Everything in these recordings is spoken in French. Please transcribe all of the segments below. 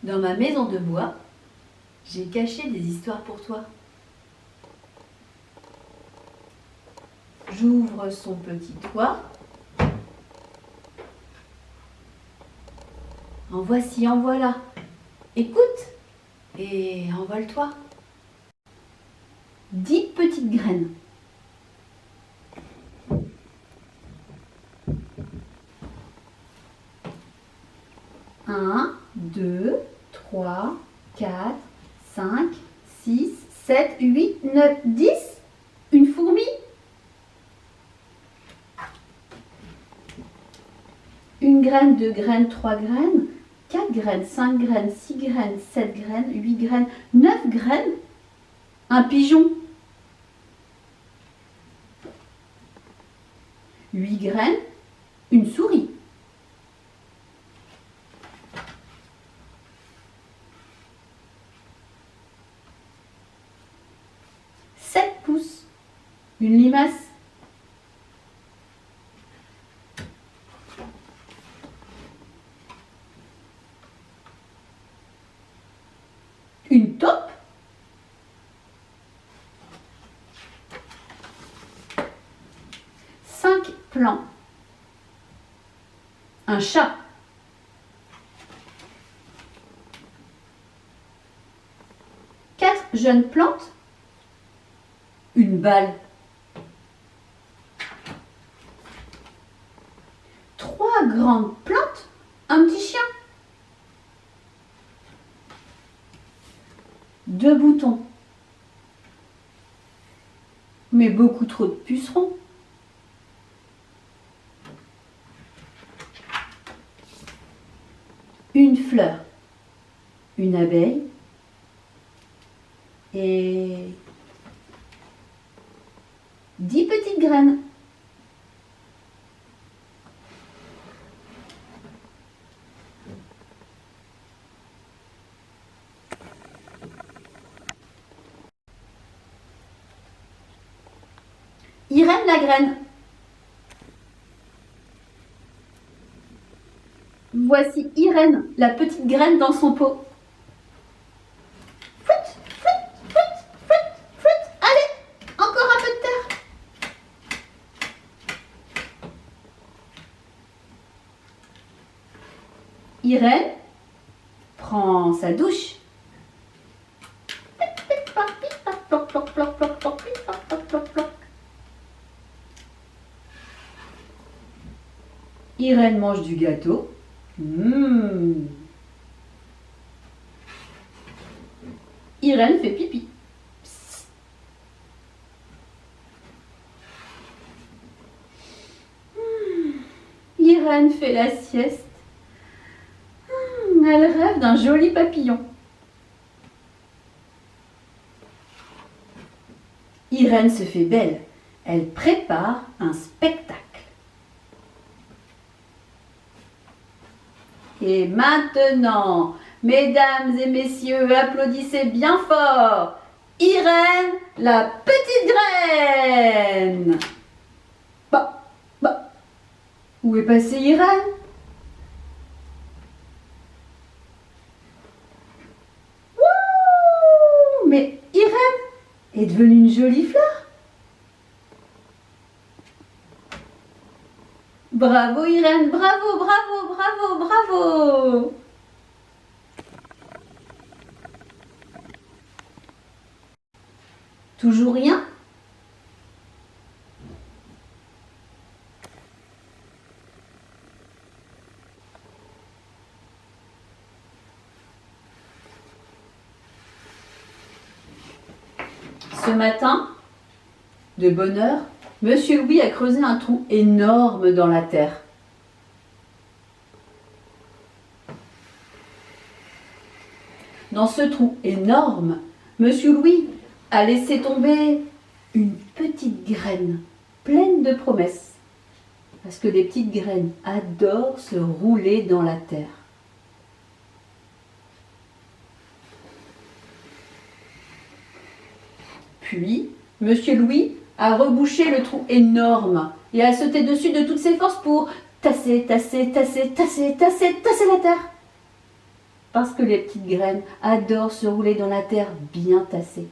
Dans ma maison de bois, j'ai caché des histoires pour toi. J'ouvre son petit toit. En voici, en voilà. Écoute et envole-toi. 10 petites graines. Un, 2, 3, 4, 5, 6, 7, 8, 9, 10. Une fourmi. Une graine, 2 graines, 3 graines, 4 graines, 5 graines, 6 graines, 7 graines, 8 graines, 9 graines. Un pigeon. 8 graines, une souris. Sept pouces, une limace. Une taupe. Cinq plants. Un chat. Quatre jeunes plantes. Une balle. 3 grandes plantes. Un petit chien. 2 boutons. Mais beaucoup trop de pucerons. Une fleur. Une abeille. Et 10 petites graines. Irène la graine. Voici Irène, la petite graine dans son pot. Flûte, flûte, flûte, flûte, flûte. Allez, encore un peu de terre. Irène prend sa douche. Irène mange du gâteau. Irène fait pipi. Psst. Irène fait la sieste. Elle rêve d'un joli papillon. Irène se fait belle. Elle prépare un spectacle. Et maintenant, mesdames et messieurs, applaudissez bien fort. Irène, la petite graine. Où est passée Irène? Wouh! Mais Irène est devenue une jolie fleur. Bravo Irène, bravo, bravo, bravo, bravo. Toujours rien? Ce matin, de bonne heure, Monsieur Louis a creusé un trou énorme dans la terre. Dans ce trou énorme, Monsieur Louis a laissé tomber une petite graine pleine de promesses. Parce que les petites graines adorent se rouler dans la terre. Puis, Monsieur Louis a rebouché le trou énorme et a sauté dessus de toutes ses forces pour tasser, tasser, tasser, tasser, tasser, tasser la terre. parce que les petites graines adorent se rouler dans la terre bien tassée.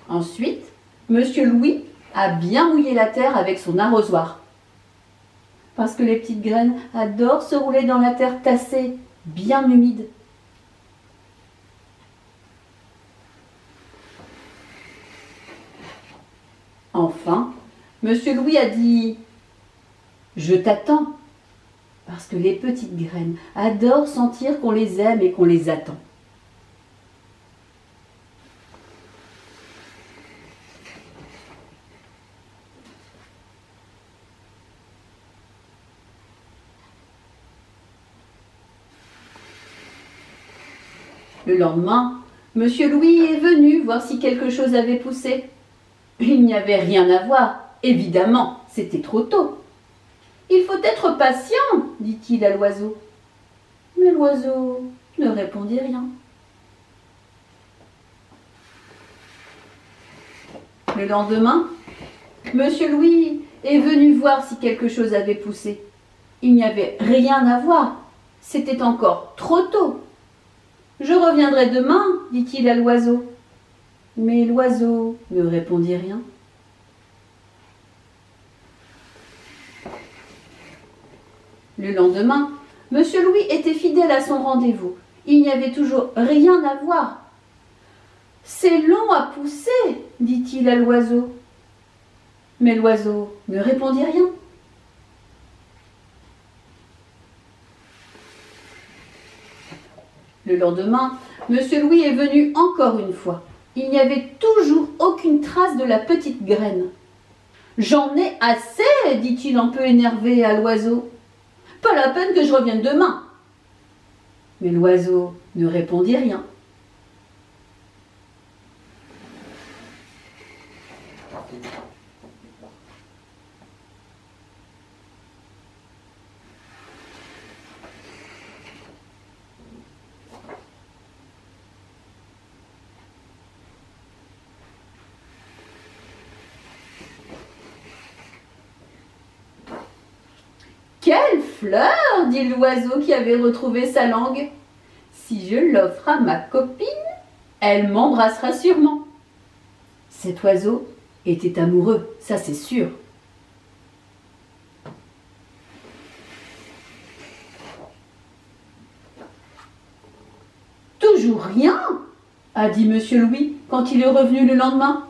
Ensuite, Monsieur Louis a bien mouillé la terre avec son arrosoir. Parce que les petites graines adorent se rouler dans la terre tassée, bien humide. Enfin, Monsieur Louis a dit « Je t'attends » parce que les petites graines adorent sentir qu'on les aime et qu'on les attend. Le lendemain, Monsieur Louis est venu voir si quelque chose avait poussé. Il n'y avait rien à voir, évidemment, c'était trop tôt. « Il faut être patient, dit-il à l'oiseau. Mais l'oiseau ne répondit rien. Le lendemain, Monsieur Louis est venu voir si quelque chose avait poussé. Il n'y avait rien à voir, c'était encore trop tôt. « Je reviendrai demain, dit-il à l'oiseau. Mais l'oiseau ne répondit rien. Le lendemain, Monsieur Louis était fidèle à son rendez-vous. Il n'y avait toujours rien à voir. « C'est long à pousser, dit-il à l'oiseau. Mais l'oiseau ne répondit rien. Le lendemain, Monsieur Louis est venu encore une fois. Il n'y avait toujours aucune trace de la petite graine. « J'en ai assez, dit-il un peu énervé à l'oiseau. Pas la peine que je revienne demain. Mais l'oiseau ne répondit rien. Quelle fleur, dit l'oiseau qui avait retrouvé sa langue. Si je l'offre à ma copine, elle m'embrassera sûrement. Cet oiseau était amoureux, ça c'est sûr. Toujours rien, a dit Monsieur Louis quand il est revenu le lendemain.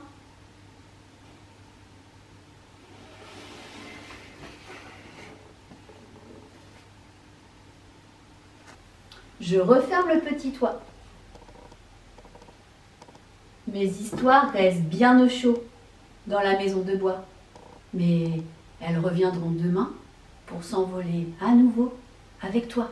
Je referme le petit toit. Mes histoires restent bien au chaud dans la maison de bois. Mais elles reviendront demain pour s'envoler à nouveau avec toi.